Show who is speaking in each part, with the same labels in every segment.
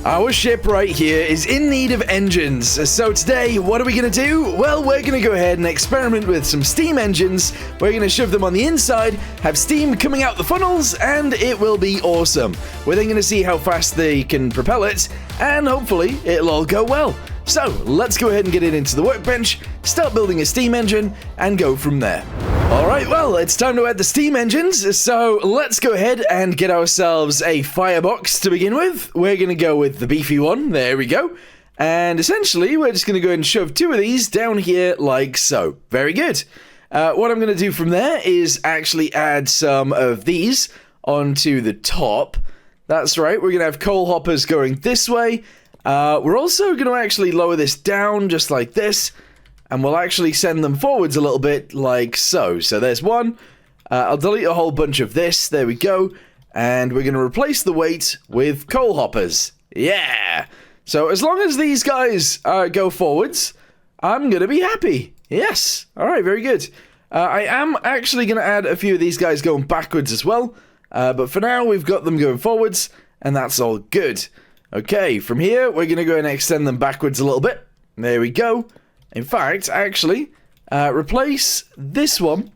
Speaker 1: Our ship right here is in need of engines, so today, what are we going to do? Well, we're going to go ahead and experiment with some steam engines. We're going to shove them on the inside, have steam coming out the funnels, and it will be awesome. We're then going to see how fast they can propel it, and hopefully, it'll all go well. So, let's go ahead and get it into the workbench, start building a steam engine, and go from there. Alright, well, it's time to add the steam engines, so let's go ahead and get ourselves a firebox to begin with. We're going to go with the beefy one, there we go. And essentially, we're just going to go ahead and shove 2 of these down here like so. Very good. What I'm going to do from there is actually add some of these onto the top. That's right, we're going to have coal hoppers going this way. We're also going to actually lower this down just like this. And we'll actually send them forwards a little bit like so. So there's one. I'll delete a whole bunch of this. There we go. And we're going to replace the weight with coal hoppers. Yeah. So as long as these guys go forwards, I'm going to be happy. Yes. All right, very good. I am actually going to add a few of these guys going backwards as well. But for now, we've got them going forwards. And that's all good. Okay, from here, we're going to go and extend them backwards a little bit. There we go. In fact, actually, replace this one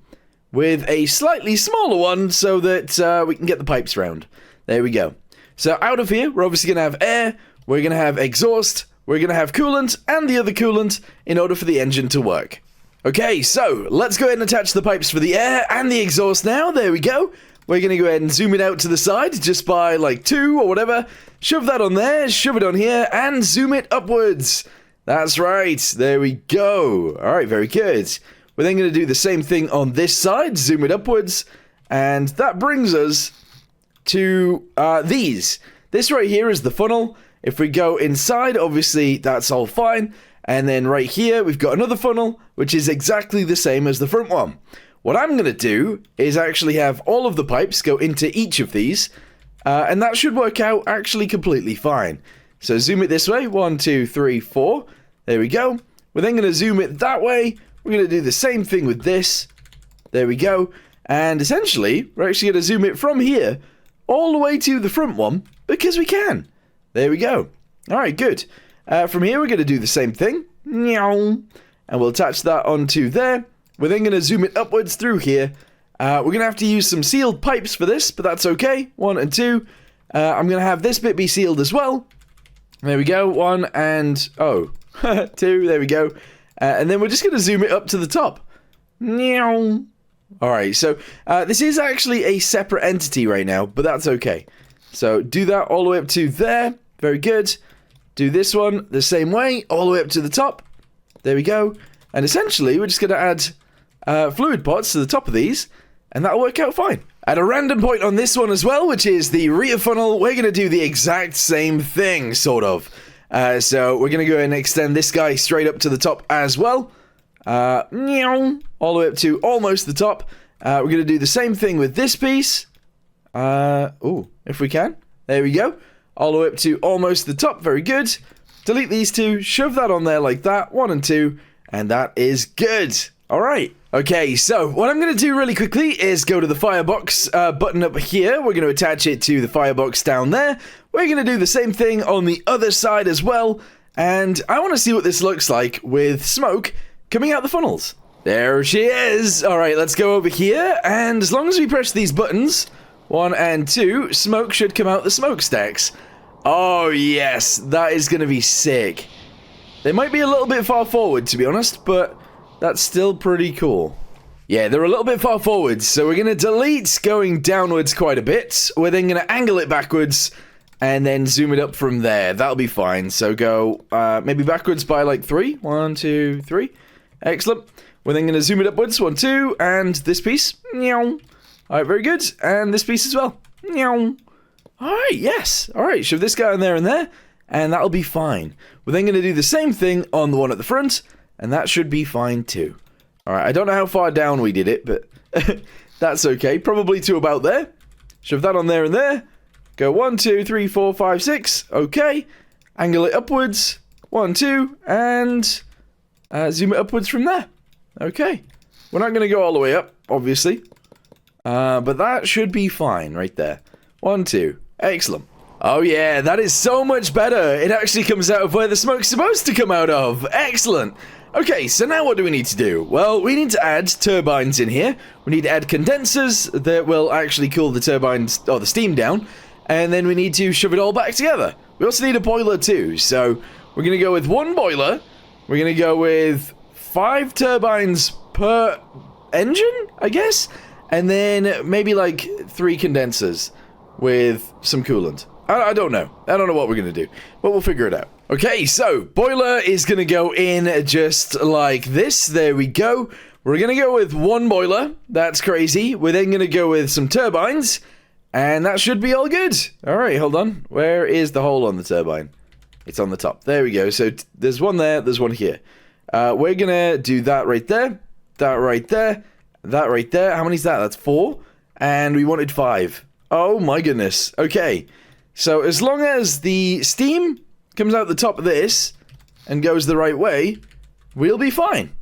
Speaker 1: with a slightly smaller one so that we can get the pipes round. There we go. So out of here, we're obviously going to have air, we're going to have exhaust, we're going to have coolant, and the other coolant in order for the engine to work. Okay, so let's go ahead and attach the pipes for the air and the exhaust now. There we go. We're going to go ahead and zoom it out to the side just by like 2 or whatever. Shove that on there, shove it on here, and zoom it upwards. That's right, there we go. Alright, very good. We're then going to do the same thing on this side, zoom it upwards, and that brings us to these. This right here is the funnel. If we go inside, obviously that's all fine, and then right here we've got another funnel, which is exactly the same as the front one. What I'm going to do is actually have all of the pipes go into each of these, and that should work out actually completely fine. So zoom it this way, 1, 2, 3, 4. There we go. We're then going to zoom it that way. We're going to do the same thing with this. There we go. And essentially, we're actually going to zoom it from here all the way to the front one because we can. There we go. All right, good. From here, we're going to do the same thing. And we'll attach that onto there. We're then going to zoom it upwards through here. We're going to have to use some sealed pipes for this, but that's okay. 1 and 2. I'm going to have this bit be sealed as well. There we go. 1 and... 2, there we go. And then we're just going to zoom it up to the top. Alright, so this is actually a separate entity right now, but that's okay. So do that all the way up to there. Very good. Do this one the same way, all the way up to the top. There we go. And essentially, we're just going to add fluid pots to the top of these, and that'll work out fine. At a random point on this one as well, which is the rear funnel, we're going to do the exact same thing, sort of. So we're going to go ahead and extend this guy straight up to the top as well. All the way up to almost the top. We're going to do the same thing with this piece. If we can. There we go. All the way up to almost the top. Very good. Delete these 2. Shove that on there like that. 1 and 2. And that is good. All right. Okay, so what I'm going to do really quickly is go to the firebox button up here. We're going to attach it to the firebox down there. We're going to do the same thing on the other side as well. And I want to see what this looks like with smoke coming out the funnels. There she is. All right, let's go over here. And as long as we press these buttons, 1 and 2, smoke should come out the smokestacks. Oh, yes, that is going to be sick. They might be a little bit far forward, to be honest, but that's still pretty cool. Yeah, they're a little bit far forwards, so we're going to delete going downwards quite a bit. We're then going to angle it backwards and then zoom it up from there. That'll be fine. So go maybe backwards by like 3. 1, 2, 3. Excellent. We're then going to zoom it upwards. 1, 2, and this piece. All right, very good. And this piece as well. All right, yes. All right, shove this guy in there and there, and that'll be fine. We're then going to do the same thing on the one at the front, and that should be fine too. Alright, I don't know how far down we did it, but that's okay. Probably to about there. Shove that on there and there. Go 1, 2, 3, 4, 5, 6. Okay. Angle it upwards. 1, 2. And zoom it upwards from there. Okay. We're not going to go all the way up, obviously. But that should be fine right there. 1, 2. Excellent. Oh yeah, that is so much better. It actually comes out of where the smoke's supposed to come out of. Excellent. Okay, so now what do we need to do? Well, we need to add turbines in here. We need to add condensers that will actually cool the turbines, or the steam down. And then we need to shove it all back together. We also need a boiler too. So we're going to go with one boiler. We're going to go with 5 turbines per engine, I guess. And then maybe like 3 condensers with some coolant. I don't know. I don't know what we're going to do, but we'll figure it out. Okay, so boiler is going to go in just like this. There we go. We're going to go with one boiler. That's crazy. We're then going to go with some turbines, and that should be all good. All right, hold on. Where is the hole on the turbine? It's on the top. There we go. So there's one there. There's one here. We're going to do that right there. That right there. That right there. How many is that? That's 4. And we wanted 5. Oh my goodness. Okay. So as long as the steam comes out the top of this and goes the right way, we'll be fine.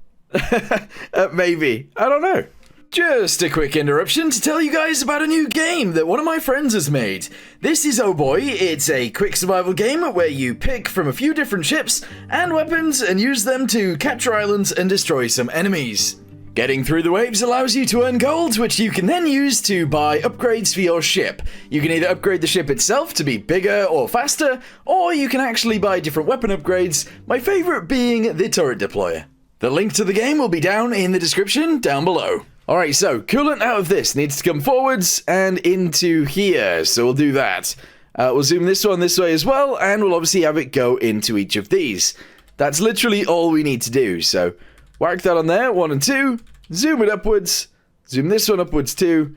Speaker 1: Maybe. I don't know. Just a quick interruption to tell you guys about a new game that one of my friends has made. This is Oh Boy. It's a quick survival game where you pick from a few different ships and weapons and use them to capture islands and destroy some enemies. Getting through the waves allows you to earn gold, which you can then use to buy upgrades for your ship. You can either upgrade the ship itself to be bigger or faster, or you can actually buy different weapon upgrades, my favorite being the turret deployer. The link to the game will be down in the description down below. Alright, so coolant out of this needs to come forwards and into here, so we'll do that. We'll zoom this one this way as well, and we'll obviously have it go into each of these. That's literally all we need to do, so whack that on there, 1 and 2, zoom it upwards, zoom this one upwards too,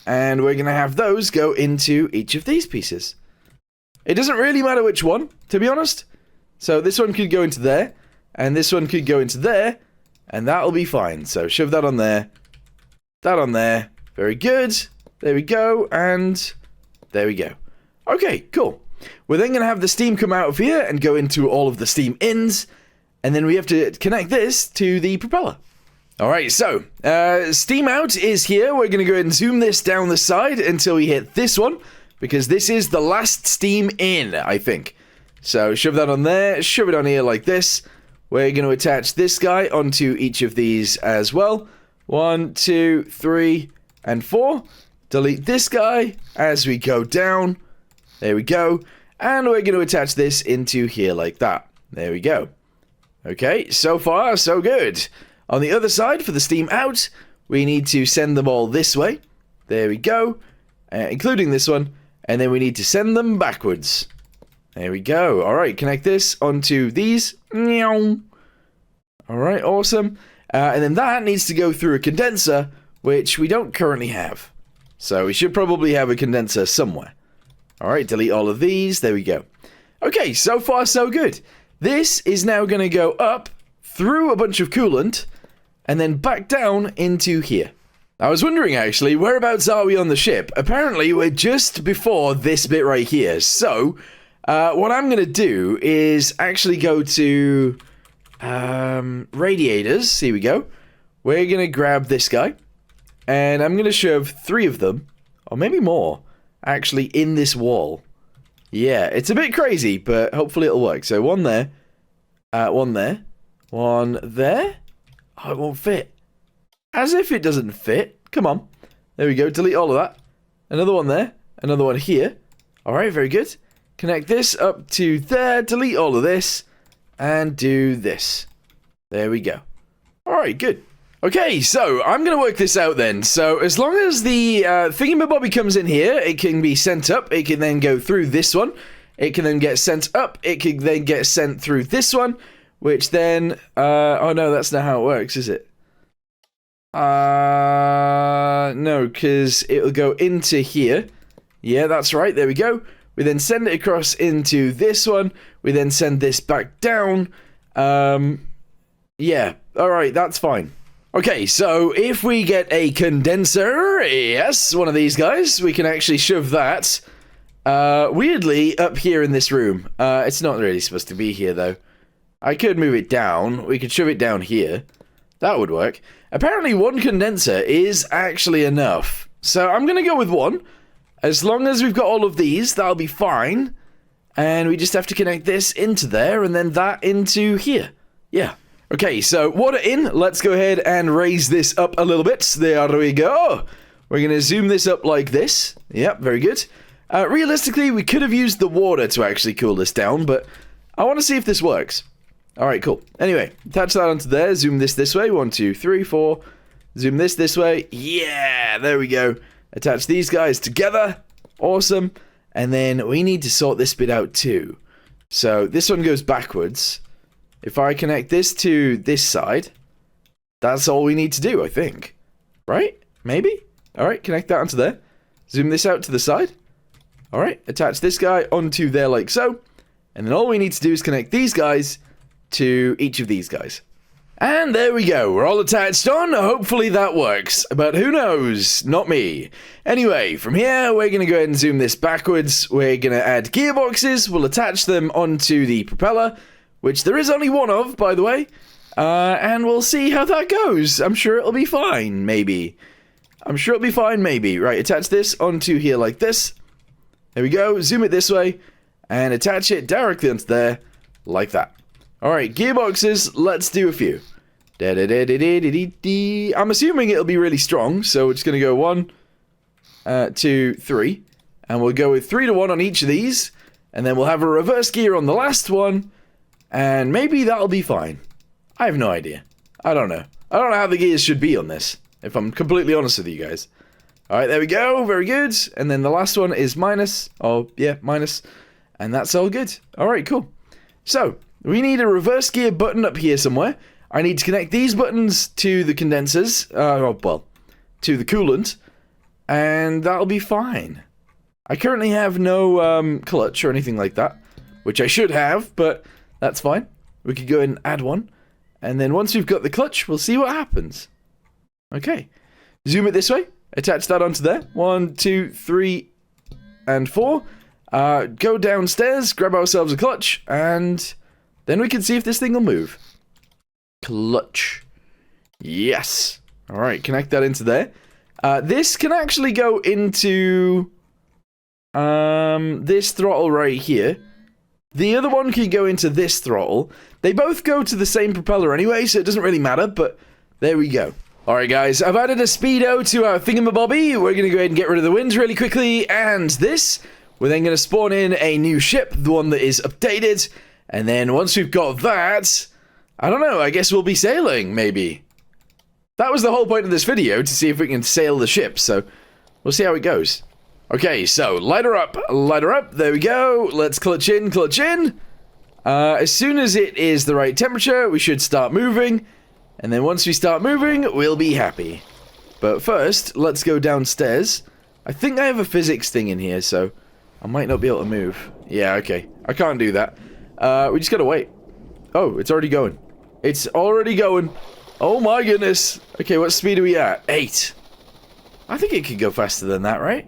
Speaker 1: and we're going to have those go into each of these pieces. It doesn't really matter which one, to be honest. So this one could go into there, and this one could go into there, and that'll be fine. So shove that on there, that on there, very good, there we go, and there we go. Okay, cool. We're then going to have the steam come out of here and go into all of the steam ins, and then we have to connect this to the propeller. Alright, so, steam out is here. We're going to go ahead and zoom this down the side until we hit this one, because this is the last steam in, I think. So, shove that on there, shove it on here like this. We're going to attach this guy onto each of these as well. 1, 2, 3, and 4. Delete this guy as we go down. There we go. And we're going to attach this into here like that. There we go. Okay, so far, so good. On the other side, for the steam out, we need to send them all this way. There we go. Including this one. And then we need to send them backwards. There we go. Alright, connect this onto these. Alright, awesome. And then that needs to go through a condenser, which we don't currently have. So we should probably have a condenser somewhere. Alright, delete all of these. There we go. Okay, so far, so good. This is now going to go up through a bunch of coolant and then back down into here. I was wondering, actually, whereabouts are we on the ship? Apparently, we're just before this bit right here. So, what I'm going to do is actually go to radiators. Here we go. We're going to grab this guy, and I'm going to shove 3 of them, or maybe more, actually in this wall. Yeah, it's a bit crazy, but hopefully it'll work. So 1 there, 1 there, 1 there. Oh, it won't fit. As if it doesn't fit. Come on. There we go. Delete all of that. Another one there. Another one here. Alright, very good. Connect this up to there. Delete all of this. And do this. There we go. Alright, good. Okay, so I'm going to work this out then. So as long as the thingamabobby comes in here, it can be sent up. It can then go through this one. It can then get sent up. It can then get sent through this one. Which then... oh no, that's not how it works, is it? No, because it'll go into here. Yeah, that's right. There we go. We then send it across into this one. We then send this back down. Yeah. Alright, that's fine. Okay, so if we get a condenser, yes, one of these guys, we can actually shove that, weirdly, up here in this room. It's not really supposed to be here, though. I could move it down. We could shove it down here. That would work. Apparently, 1 condenser is actually enough. So I'm going to go with 1. As long as we've got all of these, that'll be fine. And we just have to connect this into there and then that into here. Yeah. Okay, so water in. Let's go ahead and raise this up a little bit. There we go. We're going to zoom this up like this. Yep, very good. Realistically, we could have used the water to actually cool this down, but I want to see if this works. All right, cool. Anyway, attach that onto there. Zoom this way. 1, 2, 3, 4. Zoom this way. Yeah, there we go. Attach these guys together. Awesome. And then we need to sort this bit out too. So this one goes backwards. If I connect this to this side, that's all we need to do, I think. Right? Maybe? Alright, connect that onto there. Zoom this out to the side. Alright, attach this guy onto there like so. And then all we need to do is connect these guys to each of these guys. And there we go, we're all attached on. Hopefully that works, but who knows? Not me. Anyway, from here, we're going to go ahead and zoom this backwards. We're going to add gearboxes. We'll attach them onto the propeller, which there is only one of, by the way. And we'll see how that goes. I'm sure it'll be fine, maybe. I'm sure it'll be fine, maybe. Right, attach this onto here like this. There we go, zoom it this way, and attach it directly onto there, like that. Alright, gearboxes, let's do a few. I'm assuming it'll be really strong, so we're just going to go 1, 2, 3. And we'll go with 3 to 1 on each of these. And then we'll have a reverse gear on the last one. And maybe that'll be fine. I have no idea. I don't know. I don't know how the gears should be on this, if I'm completely honest with you guys. Alright, there we go. Very good. And then the last one is minus. Oh, yeah, minus. And that's all good. Alright, cool. So, we need a reverse gear button up here somewhere. I need to connect these buttons to the condensers. Well, to the coolant. And that'll be fine. I currently have no clutch or anything like that. Which I should have, but that's fine. We could go and add one. And then once we've got the clutch, we'll see what happens. Okay. Zoom it this way. Attach that onto there. 1, 2, 3, and 4. Go downstairs, grab ourselves a clutch, and then we can see if this thing will move. Clutch. Yes. Alright, connect that into there. This can actually go into this throttle right here. The other one can go into this throttle. They both go to the same propeller anyway, so it doesn't really matter, but there we go. Alright guys, I've added a speedo to our thingamabobby. We're going to go ahead and get rid of the winds really quickly, and this. We're then going to spawn in a new ship, the one that is updated, and then once we've got that, I don't know, I guess we'll be sailing, maybe. That was the whole point of this video, to see if we can sail the ship, so we'll see how it goes. Okay, so light her up, there we go, let's clutch in. As soon as it is the right temperature, we should start moving, and then once we start moving, we'll be happy. But first, let's go downstairs. I think I have a physics thing in here, so I might not be able to move. Yeah, okay, I can't do that. We just gotta wait. Oh, it's already going. It's already going. Oh my goodness. Okay, what speed are we at? 8. I think it could go faster than that, right?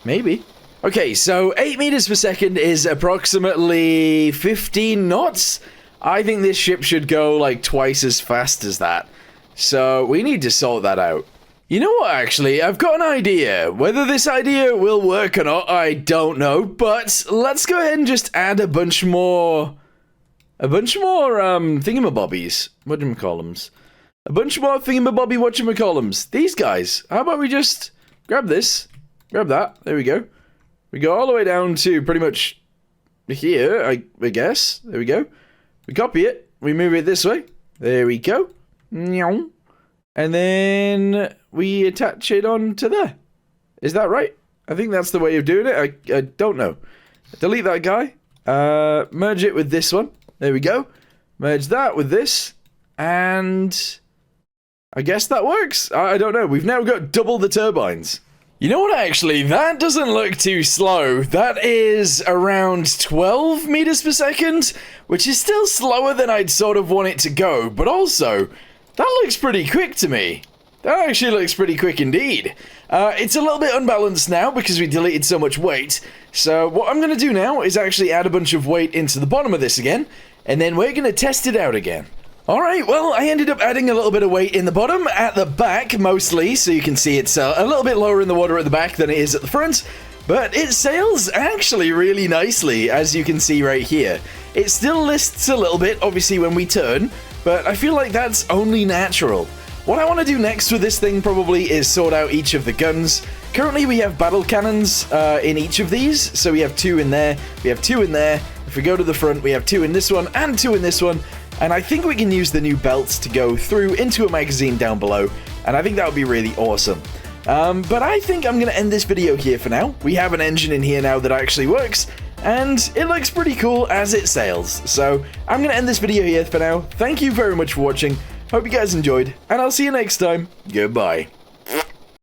Speaker 1: Maybe. Okay, so 8 meters per second is approximately 15 knots. I think this ship should go like twice as fast as that. So we need to sort that out. You know what, actually? I've got an idea. Whether this idea will work or not, I don't know. But let's go ahead and just add a bunch more thingamabobbies. Whatchamacallums. A bunch more thingamabobby whatchamacallums. These guys. How about we just grab this? Grab that. There we go. We go all the way down to pretty much here, I guess. There we go. We copy it. We move it this way. There we go. And then we attach it onto there. Is that right? I think that's the way of doing it. I don't know. Delete that guy. Merge it with this one. There we go. Merge that with this. And I guess that works. I don't know. We've now got double the turbines. You know what, actually? That doesn't look too slow. That is around 12 meters per second, which is still slower than I'd sort of want it to go, but also, that looks pretty quick to me. That actually looks pretty quick indeed. It's a little bit unbalanced now because we deleted so much weight, so what I'm going to do now is actually add a bunch of weight into the bottom of this again, and then we're going to test it out again. Alright, well, I ended up adding a little bit of weight in the bottom, at the back mostly, so you can see it's a little bit lower in the water at the back than it is at the front. but it sails actually really nicely, as you can see right here. It still lists a little bit, obviously, when we turn, but I feel like that's only natural. What I want to do next with this thing probably is sort out each of the guns. Currently we have battle cannons in each of these, so we have 2 in there, we have 2 in there. If we go to the front, we have 2 in this one and 2 in this one, and I think we can use the new belts to go through into a magazine down below, and I think that would be really awesome. But I think I'm going to end this video here for now. We have an engine in here now that actually works, and it looks pretty cool as it sails. So I'm going to end this video here for now. Thank you very much for watching. Hope you guys enjoyed, and I'll see you next time. Goodbye.